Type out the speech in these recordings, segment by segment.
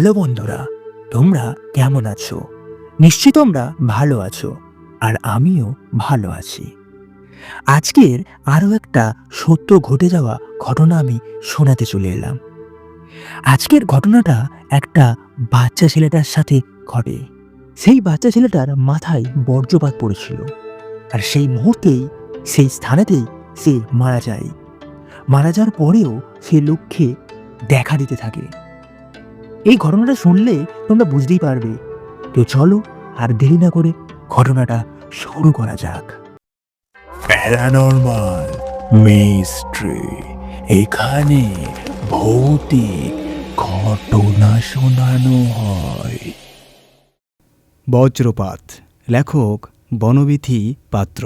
Hello বন্ধুরা, তোমরা কেমন আছো? নিশ্চয়ই তোমরা ভালো আছো, আর আমিও ভালো আছি। আজকের আরও একটা সত্য ঘটে যাওয়া ঘটনা আমি শোনাতে চলে এলাম। আজকের ঘটনাটা একটা বাচ্চা ছেলেটার সাথে ঘটে। সেই বাচ্চা ছেলেটার মাথায় বজ্রপাত পড়েছিল, আর সেই মুহূর্তেই সেই স্থানেতেই সে মারা যায়। মারা যাওয়ার পরেও সে লক্ষ্যে দেখা দিতে থাকে। এই ঘটনাটা শুনলে তোমরা বুঝতেই পারবে। তো চলো আর দেরি না করে ঘটনাটা শুরু করা যাক। প্যারানরমাল মিস্ট্রি, এখানে ভৌতিক ঘটনা শোনানো হয়। বজ্রপাত, লেখক বনবিথি পাত্র।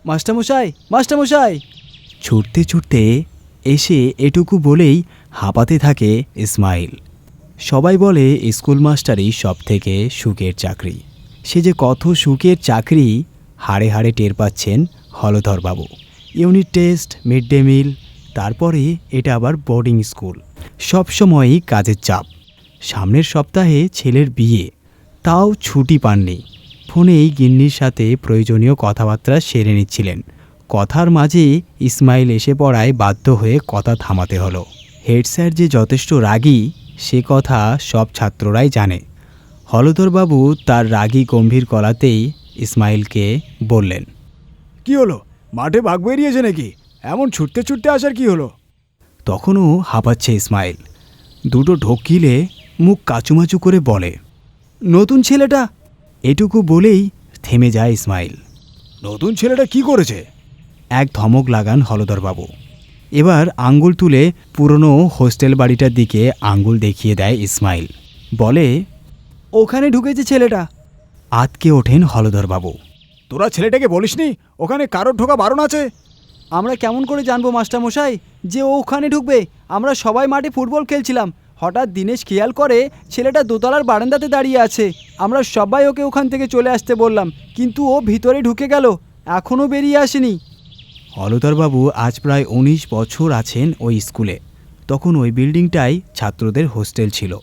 মাস্টারমশাই, মাস্টারমশাই! ছুটতে ছুটতে এসে এটুকু বলেই হাঁপাতে থাকে ইসমাইল। সবাই বলে স্কুল মাস্টারই সব থেকে সুখের চাকরি। সে যে কত সুখের চাকরি হাড়ে হাড়ে টের পাচ্ছেন হলধরবাবু। Unit test, mid day meal, তারপরে এটা আবার বোর্ডিং স্কুল। সবসময়ই কাজের চাপ। সামনের সপ্তাহে ছেলের বিয়ে, তাও ছুটি পাননি। ফোনেই গিন্নির সাথে প্রয়োজনীয় কথাবার্তা সেরে নিচ্ছিলেন। কথার মাঝে ইসমাইল এসে পড়ায় বাধ্য হয়ে কথা থামাতে হলো। হেড স্যার যে যথেষ্ট রাগী সে কথা সব ছাত্ররাই জানে। হলধরবাবু তার রাগী গম্ভীর গলাতেই ইসমাইলকে বললেন, কি হলো, মাঠে বাঘ বেরিয়েছে নাকি? এমন ছুটতে ছুটতে আসার কি হলো? তখনও হাঁপাচ্ছে ইসমাইল। দুটো ঢোক গিলে মুখ কাচুমাচু করে বলে, নতুন ছেলেটা। এটুকু বলেই থেমে যায় ইসমাইল। নতুন ছেলেটা কি করেছে? এক ধমক লাগান হলধরবাবু। এবার আঙ্গুল তুলে পুরনো হোস্টেল বাড়িটার দিকে আঙ্গুল দেখিয়ে দেয় ইসমাইল। বলে, ওখানে ঢুকেছে ছেলেটা। আতকে ওঠেন হলধরবাবু। তোরা ছেলেটাকে বলিসনি ওখানে কারোর ঢোকা বারণ আছে? আমরা কেমন করে জানবো মাস্টারমশাই যে ও ওখানে ঢুকবে? আমরা সবাই মাঠে ফুটবল খেলছিলাম। হঠাৎ দিনেশ খেয়াল করে ছেলেটা দোতলার বারান্দাতে দাঁড়িয়ে আছে। আমরা সবাই ওকে ওখান থেকে চলে আসতে বললাম, কিন্তু ও ভিতরে ঢুকে গেল, এখনও বেরিয়ে আসেনি। হলধরবাবু আজ প্রায় ১৯ বছর আছেন ওই স্কুলে। তখন ওই বিল্ডিংটাই ছাত্রদের হোস্টেল ছিল।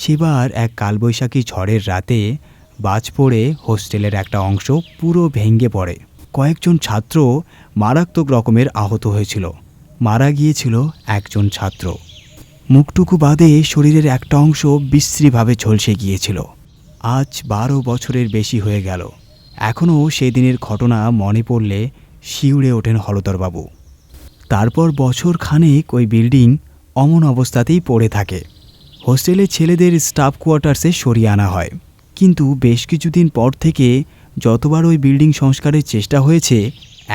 সেবার এক কালবৈশাখী ঝড়ের রাতে বাজ পড়ে হোস্টেলের একটা অংশ পুরো ভেঙে পড়ে। কয়েকজন ছাত্র মারাত্মক রকমের আহত হয়েছিল। মারা গিয়েছিল একজন ছাত্র। মুখটুকু বাদে শরীরের একটা অংশ বিশ্রীভাবে ঝলসে গিয়েছিল। আজ ১২ বছরের বেশি হয়ে গেল। এখনও সেদিনের ঘটনা মনে পড়লে শিউরে ওঠেন হলধরবাবু। তারপর বছর খানেক ওই বিল্ডিং অমন অবস্থাতেই পড়ে থাকে। হোস্টেলের ছেলেদের স্টাফ কোয়ার্টার্সে সরিয়ে আনা হয়। কিন্তু বেশ কিছুদিন পর থেকে যতবার ওই বিল্ডিং সংস্কারের চেষ্টা হয়েছে,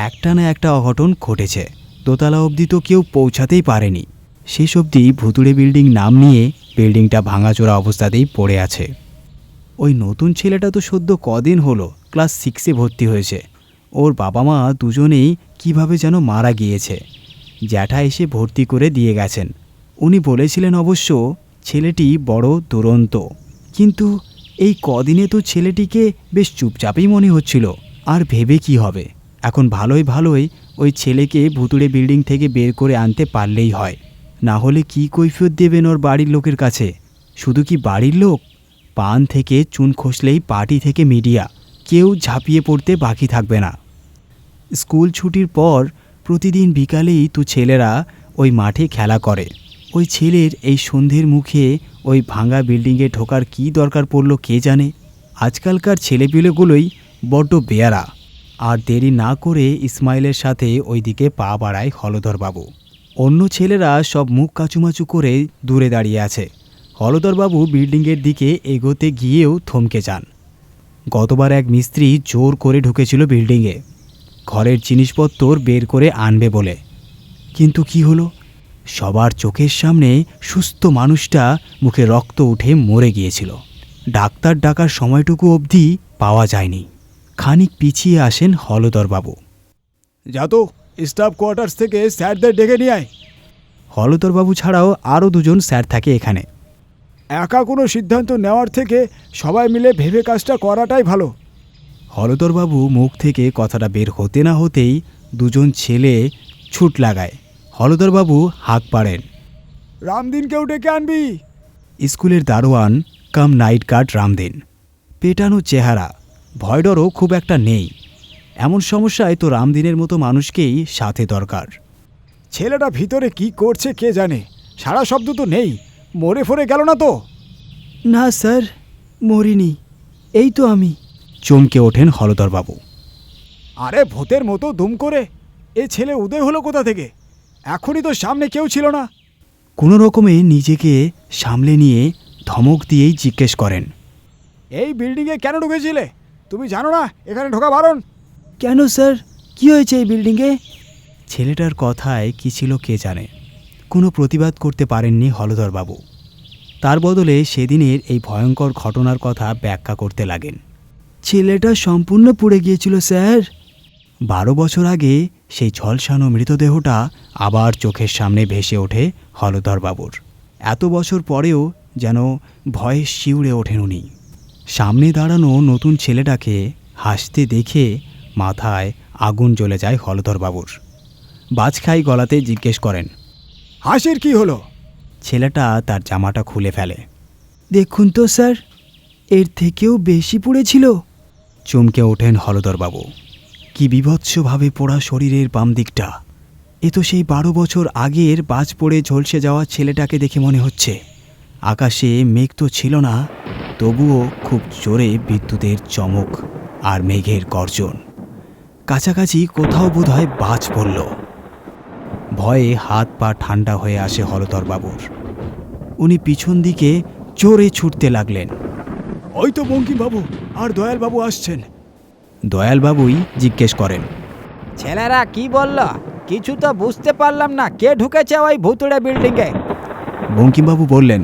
একটা না একটা অঘটন ঘটেছে। দোতলা অবধি তো কেউ পৌঁছাতেই পারেনি। শেষ অবধি ভুতুড়ে বিল্ডিং নাম নিয়ে বিল্ডিংটা ভাঙাচোরা অবস্থাতেই পড়ে আছে। ওই নতুন ছেলেটা তো সদ্য কদিন হলো ক্লাস 6-এ ভর্তি হয়েছে। ওর বাবা মা দুজনেই কিভাবে যেন মারা গিয়েছে। জ্যাঠা এসে ভর্তি করে দিয়ে গেছেন। উনি বলেছিলেন অবশ্য ছেলেটি বড় দুরন্ত, কিন্তু এই কদিনে তো ছেলেটিকে বেশ চুপচাপই মনে হচ্ছিল। আর ভেবে কি হবে, এখন ভালোই ভালোই ওই ছেলেকে ভুতুড়ে বিল্ডিং থেকে বের করে আনতে পারলেই হয়। না হলে কি কৈফিয়ত দেবেন ওর বাড়ির লোকের কাছে? শুধু কি বাড়ির লোক, পান থেকে চুন খসলেই পার্টি থেকে মিডিয়া, কেউ ঝাঁপিয়ে পড়তে বাকি থাকবে না। স্কুল ছুটির পর প্রতিদিন বিকালেই তো ছেলেরা ওই মাঠে খেলা করে। ওই ছেলের এই সন্ধ্যের মুখে ওই ভাঙা বিল্ডিংয়ে ঢোকার কী দরকার পড়ল কে জানে। আজকালকার ছেলেপিলেগুলোই বড্ড বেয়ারা। আর দেরি না করে ইসমাইলের সাথে ওইদিকে পা বাড়ায় হলধরবাবু। অন্য ছেলেরা সব মুখ কাচুমাচু করে দূরে দাঁড়িয়ে আছে। হলধরবাবু বিল্ডিংয়ের দিকে এগোতে গিয়েও থমকে যান। গতবার এক মিস্ত্রি জোর করে ঢুকেছিল বিল্ডিংয়ে, ঘরের জিনিসপত্র বের করে আনবে বলে। কিন্তু কি হলো, সবার চোখের সামনে সুস্থ মানুষটা মুখে রক্ত উঠে মরে গিয়েছিল। ডাক্তার ডাকার সময়টুকু অবধি পাওয়া যায়নি। খানিক পিছিয়ে আসেন হলধরবাবু। যা তো স্টাফ কোয়ার্টার্স থেকে স্যারদের ডেকে নিয়ে আয়। হলধরবাবু ছাড়াও আরও দুজন স্যার থাকে এখানে। একা কোনো সিদ্ধান্ত নেওয়ার থেকে সবাই মিলে ভেবে কাজটা করাটাই ভালো। হলধরবাবু মুখ থেকে কথাটা বের হতে না হতেই দুজন ছেলে ছুট লাগায়। হলধরবাবু হাঁক পাড়েন, রামদিনকেও ডেকে আনবি। স্কুলের দারোয়ান কাম নাইট গার্ড রামদিন। পেটানো চেহারা, ভয়ডরও খুব একটা নেই। এমন সমস্যায় তো রামদিনের মতো মানুষকেই সাথে দরকার। ছেলেটা ভিতরে কি করছে কে জানে, সারা শব্দ তো নেই, মরে ফরে গেল না তো? না স্যার, মরিনি, এই তো আমি। চমকে ওঠেন হলধরবাবু। আরে ভূতের মতো দুম করে এ ছেলে উদয় হলো কোথা থেকে? এখনই তো সামনে কেউ ছিল না। কোনো রকমে নিজেকে সামলে নিয়ে ধমক দিয়েই জিজ্ঞেস করেন, এই বিল্ডিংয়ে কেন ঢুকেছিলে? তুমি জানো না এখানে ঢোকা বারণ? কেন স্যার, কি হয়েছে এই বিল্ডিংয়ে? ছেলেটার কথায় কি ছিল কে জানে। কোনো প্রতিবাদ করতে পারেননি হলধরবাবু। তার বদলে সেদিনের এই ভয়ঙ্কর ঘটনার কথা ব্যাখ্যা করতে লাগেন। ছেলেটা সম্পূর্ণ পুড়ে গিয়েছিল স্যার। 12 বছর আগে সেই ঝলসানো মৃতদেহটা আবার চোখের সামনে ভেসে ওঠে হলধরবাবুর। এত বছর পরেও যেন ভয়ে শিউরে ওঠেন উনি। সামনে দাঁড়ানো নতুন ছেলেটাকে হাসতে দেখে মাথায় আগুন জ্বলে যায় হলধরবাবুর। বাজখাই গলাতে জিজ্ঞেস করেন, হাসির কি হলো? ছেলেটা তার জামাটা খুলে ফেলে। দেখুন তো স্যার, এর থেকেও বেশি পুড়েছিল। চমকে ওঠেন হলধরবাবু। কি বীভৎসভাবে পোড়া শরীরের বাম দিকটা! এ তো সেই 12 বছর আগের বাজ পড়ে ঝলসে যাওয়া ছেলেটাকে দেখে মনে হচ্ছে। আকাশে মেঘ তো ছিল না, তবুও খুব জোরে বিদ্যুতের চমক আর মেঘের গর্জন। কাছাকাছি কোথাও বোধহয় বাজ পড়ল। ভয়ে হাত পা ঠান্ডা হয়ে আসে হলধরবাবুর। উনি পিছন দিকে জোরে ছুটতে লাগলেন। ওই তো বঙ্কিমবাবু আর দয়ালবাবু আসছেন। দয়ালবাবুই জিজ্ঞেস করেন, ছেলেরা কি বলল? কিছু তো বুঝতে পারলাম না, কে ঢুকেছে ওই ভুতুড়ে বিল্ডিংয়ে? বঙ্কিমবাবু বললেন,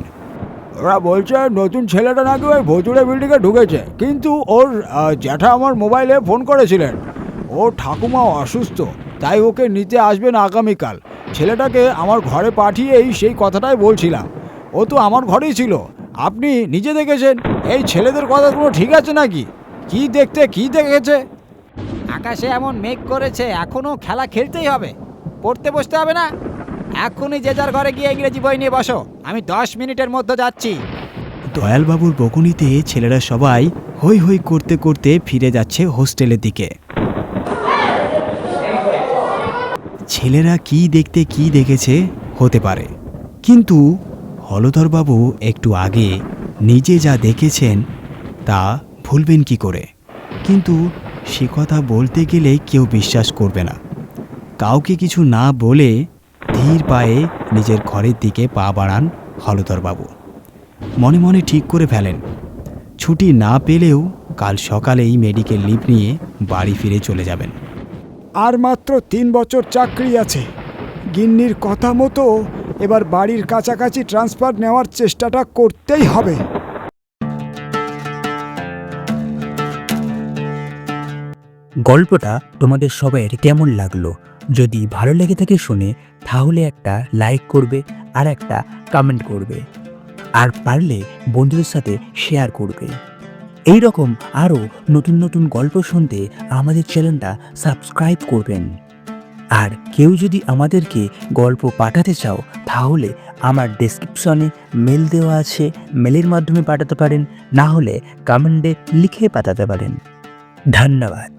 ওরা বলছে নতুন ছেলেটা নাকি ওই ভুতুড়ে বিল্ডিংয়ে ঢুকেছে, কিন্তু ওর জ্যাঠা আমার মোবাইলে ফোন করেছিলেন। ওর ঠাকুমা অসুস্থ, তাই ওকে নিতে আসবেন আগামীকাল। ছেলেটাকে আমার ঘরে পাঠিয়েই সেই কথাটাই বলছিলাম। ও তো আমার ঘরেই ছিল, আপনি নিজে দেখেছেন। এই ছেলেদের কথাগুলো ঠিক আছে নাকি? কি দেখেছে? আকাশে এমন মেঘ করেছে, এখনো খেলা খেলতেই হবে, পড়তে বসতে হবে না? এখনই যে যার ঘরে গিয়ে ইংরেজি বই নিয়ে বসো, আমি 10 মিনিটের মধ্যে যাচ্ছি। দয়ালবাবুর বকুনিতে ছেলেরা সবাই হৈ হৈ করতে করতে ফিরে যাচ্ছে হোস্টেলের দিকে। ছেলেরা কি দেখেছে হতে পারে, কিন্তু হলধরবাবু একটু আগে নিজে যা দেখেছেন তা ভুলবেন কি করে? কিন্তু সে কথা বলতে গেলে কেউ বিশ্বাস করবে না। কাউকে কিছু না বলে ধীর পায়ে নিজের ঘরের দিকে পা বাড়ান হলধরবাবু। মনে মনে ঠিক করে ফেলেন, ছুটি না পেলেও কাল সকালেই মেডিকেল লিভ নিয়ে বাড়ি ফিরে চলে যাবেন। আর মাত্র 3 বছর চাকরি আছে। গিন্নির কথা মতো এবার বাড়ির কাছাকাছি ট্রান্সফার নেওয়ার চেষ্টাটা করতেই হবে। গল্পটা তোমাদের সবাইয়ের কেমন লাগলো? যদি ভালো লেগে থাকে শুনে, তাহলে একটা লাইক করবে আর একটা কমেন্ট করবে, আর পারলে বন্ধুদের সাথে শেয়ার করবে। এই রকম আরও নতুন নতুন গল্প শুনতে আমাদের চ্যানেলটা সাবস্ক্রাইব করবেন। আর কেউ যদি আমাদেরকে গল্প পাঠাতে চাও, তাহলে আমার ডেসক্রিপশনে মেল দেওয়া আছে, মেলের মাধ্যমে পাঠাতে পারেন, না হলে কমেন্টে লিখে পাঠাতে পারেন। ধন্যবাদ।